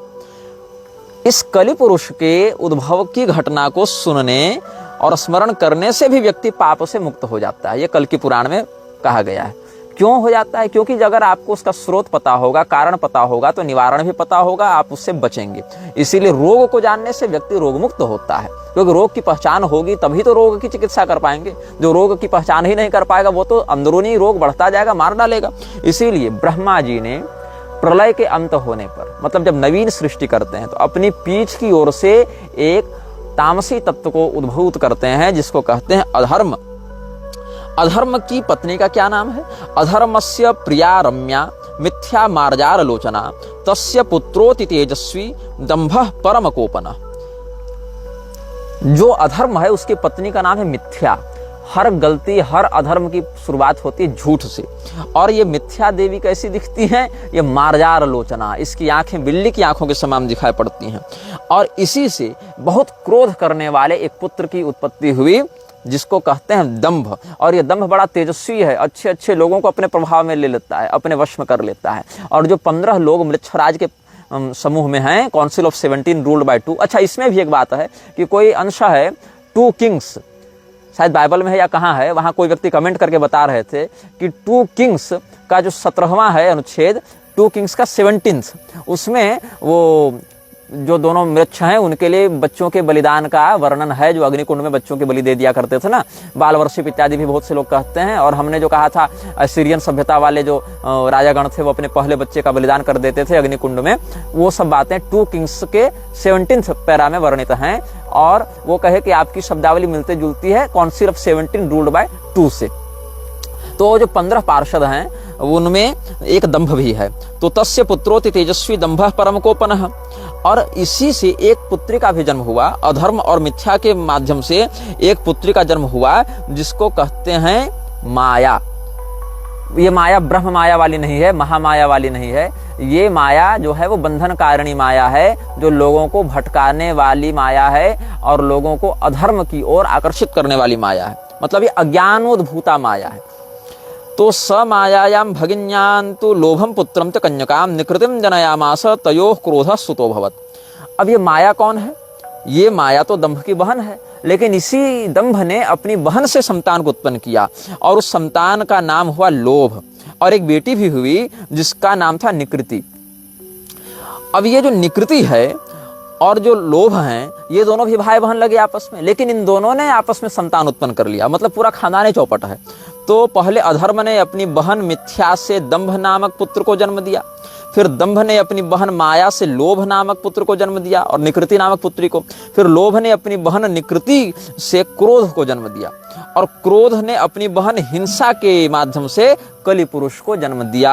इस कलिपुरुष के उद्भव की घटना को सुनने और स्मरण करने से भी व्यक्ति पाप से मुक्त हो जाता है। ये कल्कि पुराण में कहा गया है। क्यों हो जाता है? क्योंकि अगर आपको उसका स्रोत पता होगा, कारण पता होगा, तो निवारण भी पता होगा, आप उससे बचेंगे। इसीलिए रोग को जानने से व्यक्ति रोग मुक्त होता है, क्योंकि रोग की पहचान होगी तभी तो रोग की चिकित्सा कर पाएंगे। जो रोग की पहचान ही नहीं कर पाएगा वो तो अंदरूनी रोग बढ़ता जाएगा, मार डालेगा। इसीलिए ब्रह्मा जी ने प्रलय के अंत होने पर, मतलब जब नवीन सृष्टि करते हैं, तो अपनी पीठ की ओर से एक तामसी तत्व को उद्भूत करते हैं, जिसको कहते हैं अधर्म। अधर्म की पत्नी का क्या नाम है? अधर्मस्य प्रिया रम्या मिथ्या मार्जार लोचना तस्य पुत्रोति तेजस्वी दंभः परम कोपन। जो अधर्म है उसकी पत्नी का नाम है मिथ्या। हर गलती, हर अधर्म की शुरुआत होती है झूठ से। और ये मिथ्या देवी कैसी दिखती हैं? ये मार्जार लोचना, इसकी आंखें बिल्ली की आंखों के समान दिखाई पड़ती हैं। और इसी से बहुत क्रोध करने वाले एक पुत्र की उत्पत्ति हुई, जिसको कहते हैं दंभ। और ये दंभ बड़ा तेजस्वी है, अच्छे अच्छे लोगों को अपने प्रभाव में ले लेता है, अपने वश में कर लेता है। और जो 15 लोग मृच्छराज के समूह में हैं, काउंसिल ऑफ 17 रूल्ड बाय 2। अच्छा, इसमें भी एक बात है कि कोई अंश है 2 किंग्स, शायद बाइबल में है या कहाँ है, वहाँ कोई व्यक्ति कमेंट करके बता रहे थे कि 2 किंग्स का जो 17वां है अनुच्छेद, 2 किंग्स का 17th, उसमें वो जो दोनों मृक्ष हैं उनके लिए बच्चों के बलिदान का वर्णन है, जो अग्निकुंड में बच्चों के बलि दे दिया करते थे ना, बाल वर्षिप इत्यादि भी बहुत से लोग कहते हैं। और हमने जो कहा था सीरियन सभ्यता वाले जो राजागण थे वो अपने पहले बच्चे का बलिदान कर देते थे अग्निकुंड में, वो सब बातें 2 किंग्स के 17th पैरा में वर्णित हैं। और वो कहे कि आपकी शब्दावली मिलती जुलती है काउंसिल ऑफ 17 रूल्ड बाय 2 से। तो जो 15 पार्षद हैं उनमें एक दंभ भी है। तो तस्य पुत्रोति तेजस्वी दंभः परम कोपनः। और इसी से एक पुत्री का भी जन्म हुआ, अधर्म और मिथ्या के माध्यम से एक पुत्री का जन्म हुआ, जिसको कहते हैं माया। ये माया ब्रह्म माया वाली नहीं है, महामाया वाली नहीं है। ये माया जो है वो बंधन कारिणी माया है, जो लोगों को भटकाने वाली माया है और लोगों को अधर्म की ओर आकर्षित करने वाली माया है। मतलब ये अज्ञानोद्भूता माया है। तो स मायायां भगिन्यां तु लोभम पुत्रम च कन्यकाम निकृतिम जनयामास तयोः क्रोधः सुतो भवत्। अब ये माया कौन है? ये माया तो दंभ की बहन है, लेकिन इसी दंभ ने अपनी बहन से संतान को उत्पन्न किया और उस संतान का नाम हुआ लोभ। और एक बेटी भी हुई जिसका नाम था निकृति। अब ये जो निकृति है और जो लोभ हैं, ये दोनों भी भाई बहन लगे आपस में, लेकिन इन दोनों ने आपस में संतान उत्पन्न कर लिया, मतलब पूरा खानदानी चौपट है। तो पहले अधर्म ने अपनी बहन मिथ्या से दंभ नामक पुत्र को जन्म दिया, फिर दंभ ने अपनी बहन माया से लोभ नामक पुत्र को जन्म दिया और निकृति नामक पुत्री को, फिर लोभ ने अपनी बहन निकृति से क्रोध को जन्म दिया और क्रोध ने अपनी बहन हिंसा के माध्यम से कलि पुरुष को जन्म दिया।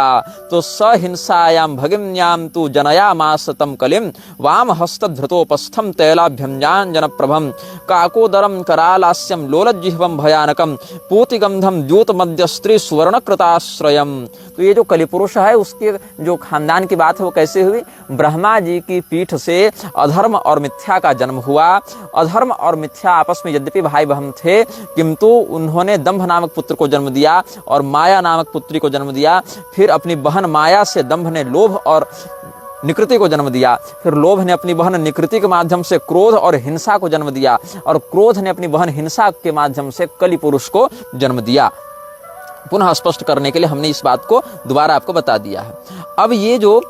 तो सहिंसायां भगिन्यां तु जनयामास तम कलिम वाम हस्त धृतोपस्थम तैलाभ्यंजान जन प्रभम काकोदरम करालास्यम लोलज्जिह्वम भयानकम पूतिगंधम द्यूत मध्य स्त्री सुवर्णकृताश्रयम। तो ये जो कलि पुरुष है उसके जो खानदान की बात है वो कैसे हुई? ब्रह्मा जी की पीठ से अधर्म और मिथ्या का जन्म हुआ। अधर्म और मिथ्या आपस में यद्यपि भाई बहन थे, किंतु उन्होंने दंभ नामक पुत्र को जन्म दिया और माया नामक पुत्री को जन्म दिया। फिर अपनी बहन माया से दंभ ने लोभ और निकृति को जन्म दिया, फिर लोभ ने अपनी बहन निकृति के माध्यम से क्रोध और हिंसा को जन्म दिया और क्रोध ने अपनी बहन हिंसा के माध्यम से कलि पुरुष को जन्म दिया। पुनः स्पष्ट करने के लिए हमने इस बात को दोबारा आपको बता दिया है। अब ये जो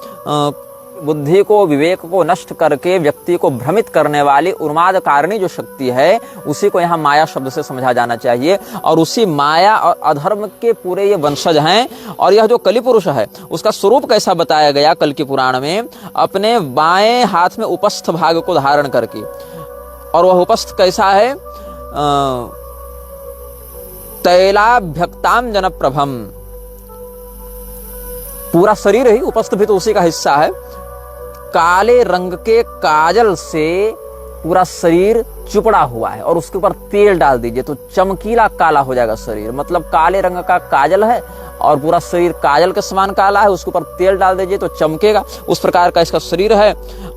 बुद्धि को, विवेक को नष्ट करके व्यक्ति को भ्रमित करने वाली उन्माद कारिणी जो शक्ति है, उसी को यहाँ माया शब्द से समझा जाना चाहिए। और उसी माया और अधर्म के पूरे ये वंशज हैं। और यह जो कलि पुरुष है उसका स्वरूप कैसा बताया गया कल के पुराण में? अपने बाएं हाथ में उपस्थ भाग को धारण करके। और वह उपस्थ कैसा है? तैलाभ्यक्ताम जन प्रभम। पूरा शरीर ही, उपस्थ भी तो उसी का हिस्सा है। काले रंग के काजल से पूरा शरीर चुपड़ा हुआ है और उसके ऊपर तेल डाल दीजिए तो चमकीला काला हो जाएगा शरीर। मतलब काले रंग का काजल है और पूरा शरीर काजल के समान काला है, उसके ऊपर तेल डाल दीजिए तो चमकेगा, उस प्रकार का इसका शरीर है।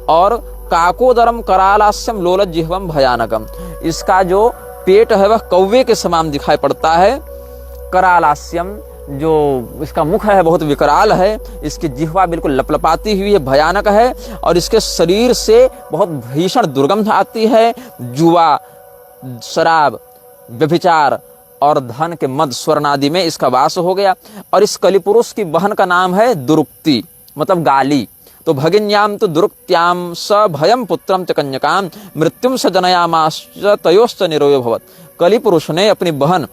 और काकोदरम करालास्यम लोलज्जिह्वम भयानकम। इसका जो पेट है वह कौवे के समान दिखाई पड़ता है। करालास्यम, जो इसका मुख है बहुत विकराल है, इसकी जिह्वा बिल्कुल लपलपाती हुई है, भयानक है। और इसके शरीर से बहुत भीषण दुर्गंध आती है। जुआ, शराब, व्यभिचार और धन के मद स्वर्ण आदि में इसका वास हो गया। और इस कलिपुरुष की बहन का नाम है दुरुक्ति, मतलब गाली। तो भगिन्याम तो दुरुक्त्याम स भयम पुत्रम च कन्यकाम मृत्युम स जनयामाश्च तयोश्च निरोयो भवत्। कलिपुरुष ने अपनी बहन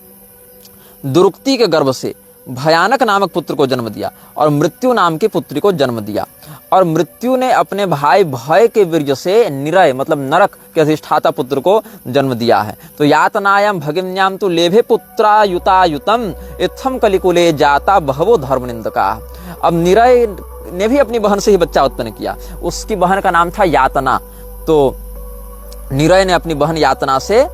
दुरुक्ति के गर्भ से भयानक नामक पुत्र को जन्म दिया और मृत्यु नाम की पुत्री को जन्म दिया। और मृत्यु ने अपने भाई भय के वीर्य से निरय मतलब नरक के अधिष्ठाता पुत्र को जन्म दिया है। तो यातनायाम भगिन्याम तो लेभे पुत्रा युतायुतम इत्थम कलिकुले जाता बहवो धर्म निंदका। अब निरय ने भी अपनी बहन से ही बच्चा उत्पन्न किया, उसकी बहन का नाम था यातना। तो निरय ने अपनी बहन यातना से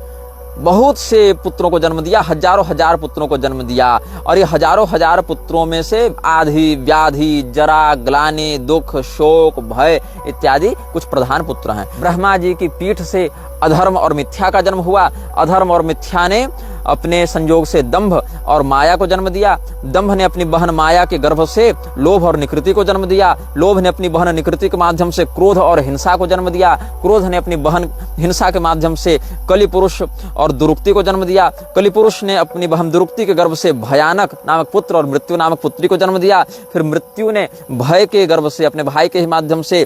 बहुत से पुत्रों को जन्म दिया, हजारों हजार पुत्रों को जन्म दिया। और ये हजारों हजार पुत्रों में से आधि व्याधि जरा ग्लानि दुख शोक भय इत्यादि कुछ प्रधान पुत्र हैं। ब्रह्मा जी की पीठ से अधर्म और मिथ्या का जन्म हुआ। अधर्म और मिथ्या ने अपने संयोग से दंभ और माया को जन्म दिया। दंभ ने अपनी बहन माया के गर्भ से लोभ और निकृति को जन्म दिया। लोभ ने अपनी बहन निकृति के माध्यम से क्रोध और हिंसा को जन्म दिया। क्रोध ने अपनी बहन हिंसा के माध्यम से कलि पुरुष और दुरुक्ति को जन्म दिया। कलि पुरुष ने अपनी बहन दुरुक्ति के गर्भ से भयानक नामक पुत्र और मृत्यु नामक पुत्री को जन्म दिया। फिर मृत्यु ने भय के गर्भ से अपने भाई के ही माध्यम से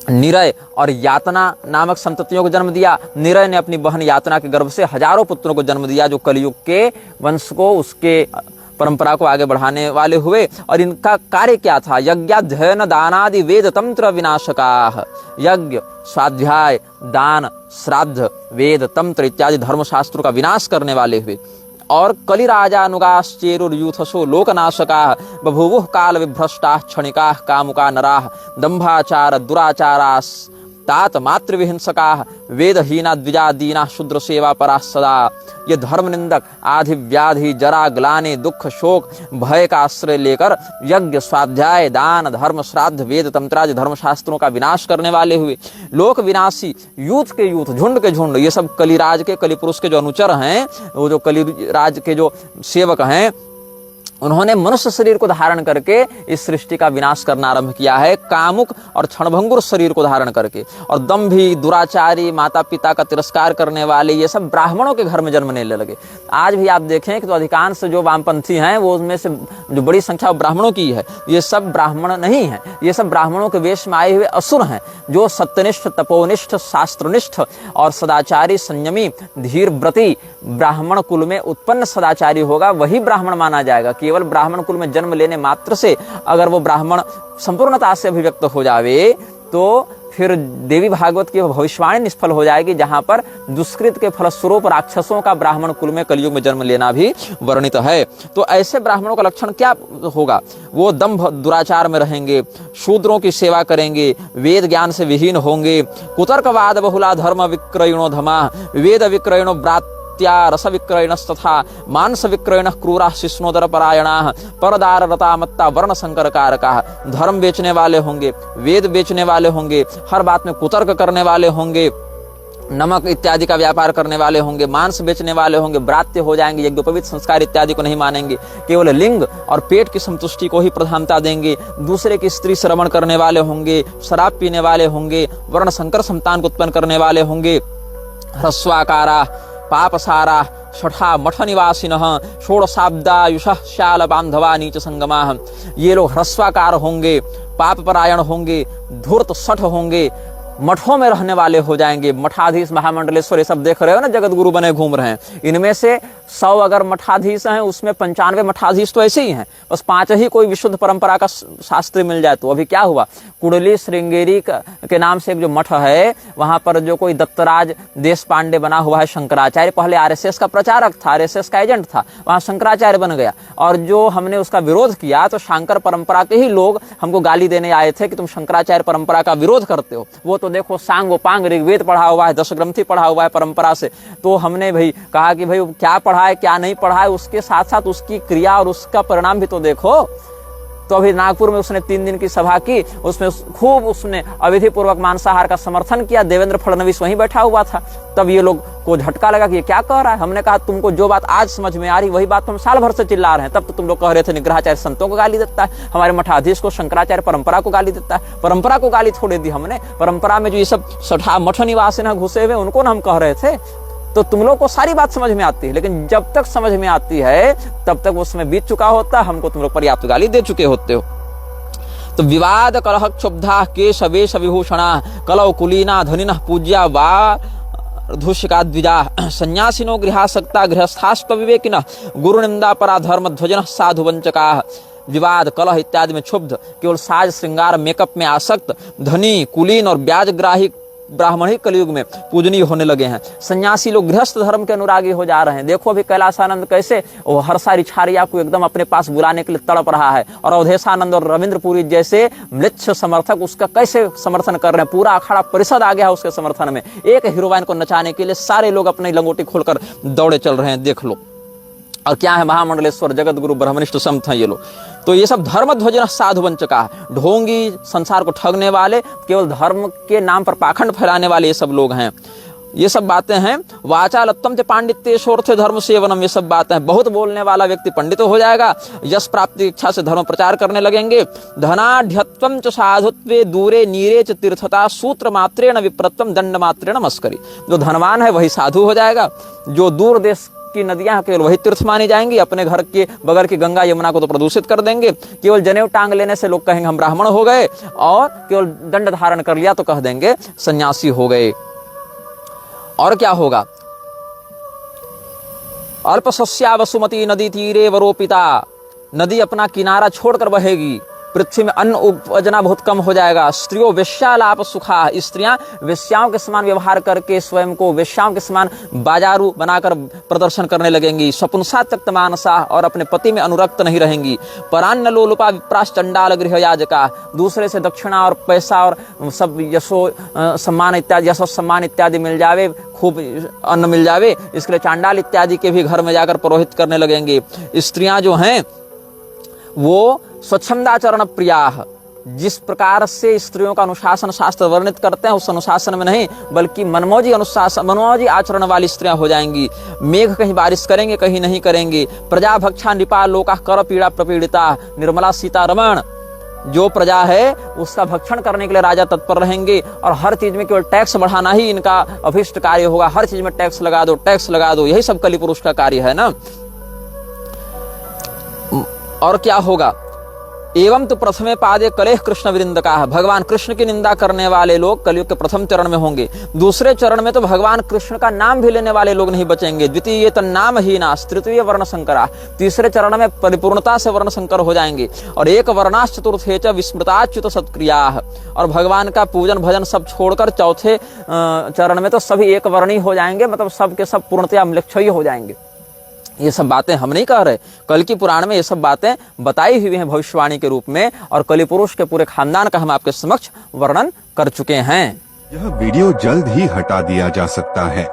निरय और यातना नामक संततियों को जन्म दिया। निरय ने अपनी बहन यातना के गर्भ से हजारों पुत्रों को जन्म दिया, जो कलयुग के वंश को उसके परंपरा को आगे बढ़ाने वाले हुए। और इनका कार्य क्या था? यज्ञाध्ययन दानादि वेद तंत्र विनाशकाः। यज्ञ स्वाध्याय दान श्राद्ध वेद तंत्र इत्यादि धर्मशास्त्रों का विनाश करने वाले हुए। और कलिराजानुगाश्चेरुर्यूथसो लोकनाशकाः बभूवुः काल विभ्रष्टाः क्षणिकाः कामुका नराः दंभाचार दुराचारास्तात मातृविहिंसकाः वेदहीना द्विजादीना शूद्र सेवा पराः सदा। ये धर्म निंदक आधि व्याधि जरा ग्लानि दुख शोक भय का आश्रय लेकर यज्ञ स्वाध्याय दान धर्म श्राद्ध वेद तंत्रादि धर्मशास्त्रों का विनाश करने वाले हुए। लोक विनाशी यूथ के यूथ झुंड के झुंड ये सब कलिराज के कलिपुरुष के जो अनुचर हैं, वो जो कलिराज के जो सेवक हैं, उन्होंने मनुष्य शरीर को धारण करके इस सृष्टि का विनाश करना आरंभ किया है, कामुक और क्षणभंगुर शरीर को धारण करके। और दंभी दुराचारी माता पिता का तिरस्कार करने वाले ये सब ब्राह्मणों के घर में जन्म लेने लगे। आज भी आप देखें कि तो अधिकांश जो वामपंथी हैं वो उसमें से जो बड़ी संख्या ब्राह्मणों की है। ये सब ब्राह्मण नहीं है, ये सब ब्राह्मणों के वेश में आए हुए असुर हैं, जो सत्यनिष्ठ तपोनिष्ठ शास्त्रनिष्ठ और सदाचारी संयमी धीर व्रती ब्राह्मण कुल में उत्पन्न सदाचारी होगा वही ब्राह्मण माना जाएगा। केवल ब्राह्मण कुल में जन्म लेने मात्र से अगर वो ब्राह्मण संपूर्णता से अभिव्यक्त हो जावे तो फिर देवी भागवत की भविष्यवाणी निष्फल हो जाएगी, जहां पर दुष्कृत के फलस्वरूप राक्षसों का ब्राह्मण कुल में कलयुग में जन्म लेना भी वर्णित है। तो ऐसे ब्राह्मणों का लक्षण क्या होगा? वो दंभ दुराचार में रहेंगे, शूद्रों की सेवा करेंगे, वेद ज्ञान से विहीन होंगे, कुतर्कवाद बहुला धर्म विक्रयणो धमा वेद विक्रयणो ब्रात रस विक्रयणस्तथा मांस विक्रयण क्रूरा शिष्णोदर परायणाः परदार रता मत्ता वर्ण संकर कारकाः। धर्म बेचने वाले होंगे, वेद बेचने वाले होंगे, हर बात में कुतर्क करने वाले होंगे, नमक इत्यादि का व्यापार करने वाले होंगे, मांस बेचने वाले होंगे, ब्रात्य हो जाएंगे, यज्ञोपवीत संस्कार इत्यादि को नहीं मानेंगे, केवल लिंग और पेट की संतुष्टि को ही प्रधानता देंगे, दूसरे की स्त्री श्रवण करने वाले होंगे, शराब पीने वाले होंगे, वर्ण संकर संतान को उत्पन्न करने वाले होंगे, ह्रस्वाकारा पापसारा षठा मठ निवासिनः षोडशाब्दायुषः शाल बांधवा नीच संगमाः। ये लोग ह्रस्वाकार होंगे, पाप परायण होंगे, धूर्त शठ होंगे, मठों में रहने वाले हो जाएंगे। मठाधीश महामंडलेश्वर ये सब देख रहे हो ना, जगत गुरु बने घूम रहे हैं। इनमें से 100 अगर मठाधीश हैं, उसमें 95 मठाधीश तो ऐसे ही हैं, बस 5 ही कोई विशुद्ध परंपरा का शास्त्री मिल जाए। तो अभी क्या हुआ, कुंडली श्रृंगेरी के नाम से एक जो मठ है, वहां पर जो कोई दत्तराज देश पांडे बना हुआ है शंकराचार्य, पहले आरएसएस का प्रचारक था, आरएसएस का एजेंट था, वहां शंकराचार्य बन गया। और जो हमने उसका विरोध किया तो शंकर परंपरा के ही लोग हमको गाली देने आए थे कि तुम शंकराचार्य परंपरा का विरोध करते हो। वो तो देखो सांगोपांग ऋग्वेद पढ़ा हुआ है, 10 ग्रंथि पढ़ा हुआ है परंपरा से। तो हमने भाई कहा कि भाई क्या पढ़ा है क्या नहीं पढ़ा है, उसके साथ साथ उसकी क्रिया और उसका परिणाम भी तो देखो। तो अभी नागपुर में उसने 3 दिन की सभा की, उसमें खूब उसने अविधि पूर्वक मांसाहार का समर्थन किया। देवेंद्र फडणवीस वहीं बैठा हुआ था। तब ये लोग को झटका लगा कि ये क्या कह रहा है। हमने कहा तुमको जो बात आज समझ में आ रही वही बात हम साल भर से चिल्ला रहे हैं। तब तो तुम लोग कह रहे थे निग्रहाचार्य संतों को गाली देता है, हमारे मठाधीश को शंकराचार्य परंपरा को गाली देता है। परंपरा को गाली थोड़ी दी हमने, परंपरा में जो ये सब सठा मठ निवासी घुसे हुए उनको ना हम कह रहे थे। तो तुम लोग को सारी बात समझ में आती है, लेकिन जब तक समझ में आती है तब तक वो समय बीत चुका होता, हमको तुम लोग पर्याप्त गाली दे चुके होते हो। तो विवाद कलह क्षुब्धा केश वेश विभूषणा कलौ कुलीना धनिनः पूज्या वा धूषिका द्विजा संन्यासिनो गृहासक्ता गृहस्थास्त्व विवेकिनः गुरु निंदा परा धर्म ध्वजनः साधु वंचका। विवाद कलह इत्यादि में क्षुब्ध, केवल साज श्रृंगार मेकअप में आसक्त, धनी कुलीन और ब्याजग्राही ब्राह्मण ही कलयुग में पूजनीय होने लगे हैं। सन्यासी लोग गृहस्थ धर्म के अनुरागी हो जा रहे हैं। देखो अभी कैलासानंद कैसे वो हर्षा छारिया को एकदम अपने पास बुलाने के लिए तड़प रहा है, और अवधेशानंद और रविंद्रपुरी जैसे म्लेच्छ समर्थक उसका कैसे समर्थन कर रहे हैं। पूरा अखाड़ा परिषद आ गया है उसके समर्थन में। एक हीरोइन को नचाने के लिए सारे लोग अपनी लंगोटी खोलकर दौड़े चल रहे हैं, देख लो। और क्या है, महामंडलेश्वर जगत गुरु ब्रह्मनिष्ठ संत हैं ये लोग। तो ये सब धर्म ध्वजन साधु वंचका, ढोंगी, संसार को ठगने वाले, केवल धर्म के नाम पर पाखंड फैलाने वाले ये सब लोग हैं। ये सब बातें हैं। वाचालत्तम च पांडित्य शोर्थ धर्म सेवनम, ये सब बातें हैं। बहुत बोलने वाला व्यक्ति पंडित हो जाएगा, यश प्राप्ति की इच्छा से धर्म प्रचार करने लगेंगे। धनाढ्यत्वम च साधुत्वे दूरे नीरे च तीर्थता सूत्र मात्रेण विप्रत्वम दंड मात्रेण मस्करी। जो धनवान है वही साधु हो जाएगा, जो दूर देश की नदियां केवल वही तीर्थ मानी जाएंगी। अपने घर के बगल की गंगा यमुना को तो प्रदूषित कर देंगे। केवल जनेऊ टांग लेने से लोग कहेंगे हम ब्राह्मण हो गए, और केवल दंड धारण कर लिया तो कह देंगे सन्यासी हो गए। और क्या होगा, अल्पसस्या वसुमती नदी तीरे वरोपिता, नदी अपना किनारा छोड़कर बहेगी, पृथ्वी में अन्न उपजना बहुत कम हो जाएगा। स्त्रियों वेश्यालाप सुखा, स्त्रियां वेश्याओं के समान व्यवहार करके स्वयं को वेश्याओं के समान बाजारू बनाकर प्रदर्शन करने लगेंगी। सपुंसा त्यक्त मानसा, और अपने पति में अनुरक्त नहीं रहेंगी। परान्न लोलुपा विप्राश चंडाल गृह याजका, दूसरे से दक्षिणा और पैसा और सब यशो सम्मान इत्यादि, यशो सम्मान इत्यादि मिल जावे, खूब अन्न मिल जावे, इसके लिए चांडाल इत्यादि के भी घर में जाकर पुरोहित करने लगेंगे। स्त्रियां जो हैं वो स्वच्छंदाचरण प्रिया, जिस प्रकार से स्त्रियों का अनुशासन शास्त्र वर्णित करते हैं उस अनुशासन में नहीं, बल्कि मनमौजी अनुशासन मनमौजी आचरण वाली स्त्रियां हो जाएंगी। मेघ कहीं बारिश करेंगे कहीं नहीं करेंगे। प्रजा भक्षा निपा लोका कर पीड़ा प्रपीड़िता, निर्मला सीतारमण, जो प्रजा है उसका भक्षण करने के लिए राजा तत्पर रहेंगे, और हर चीज में केवल टैक्स बढ़ाना ही इनका अभिष्ट कार्य होगा। हर चीज में टैक्स लगा दो, टैक्स लगा दो, यही सब कली पुरुष का कार्य है ना। और क्या होगा, एवं तो प्रथमे पादे कलेह कृष्ण वृंद का, भगवान कृष्ण की निंदा करने वाले लोग कलयुग के प्रथम चरण में होंगे। दूसरे चरण में तो भगवान कृष्ण का नाम भी लेने वाले लोग नहीं बचेंगे। द्वितीय तन्नाम हीना, तृतीय वर्ण संकरा, तीसरे चरण में परिपूर्णता से वर्ण संकर हो जाएंगे। और एक वर्णाश चतुर्थे च विस्मृताच्युत सत्क्रिया, और भगवान का पूजन भजन सब छोड़कर चौथे चरण में तो सभी एक वर्णी हो जाएंगे, मतलब सबके सब पूर्णतया म्लेच्छयी हो जाएंगे। ये सब बातें हम नहीं कह रहे, कल की पुराण में ये सब बातें बताई हुई हैं भविष्यवाणी के रूप में, और कली पुरुष के पूरे खानदान का हम आपके समक्ष वर्णन कर चुके हैं। यह वीडियो जल्द ही हटा दिया जा सकता है,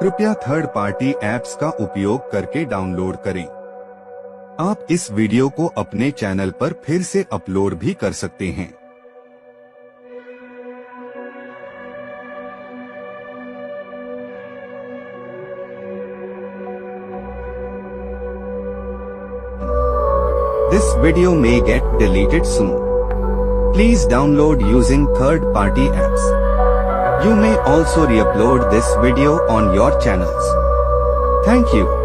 कृपया थर्ड पार्टी ऐप्स का उपयोग करके डाउनलोड करें। आप इस वीडियो को अपने चैनल पर फिर से अपलोड भी कर सकते हैं। This video may get deleted soon. Please download using third-party apps. You may also re-upload this video on your channels. Thank you.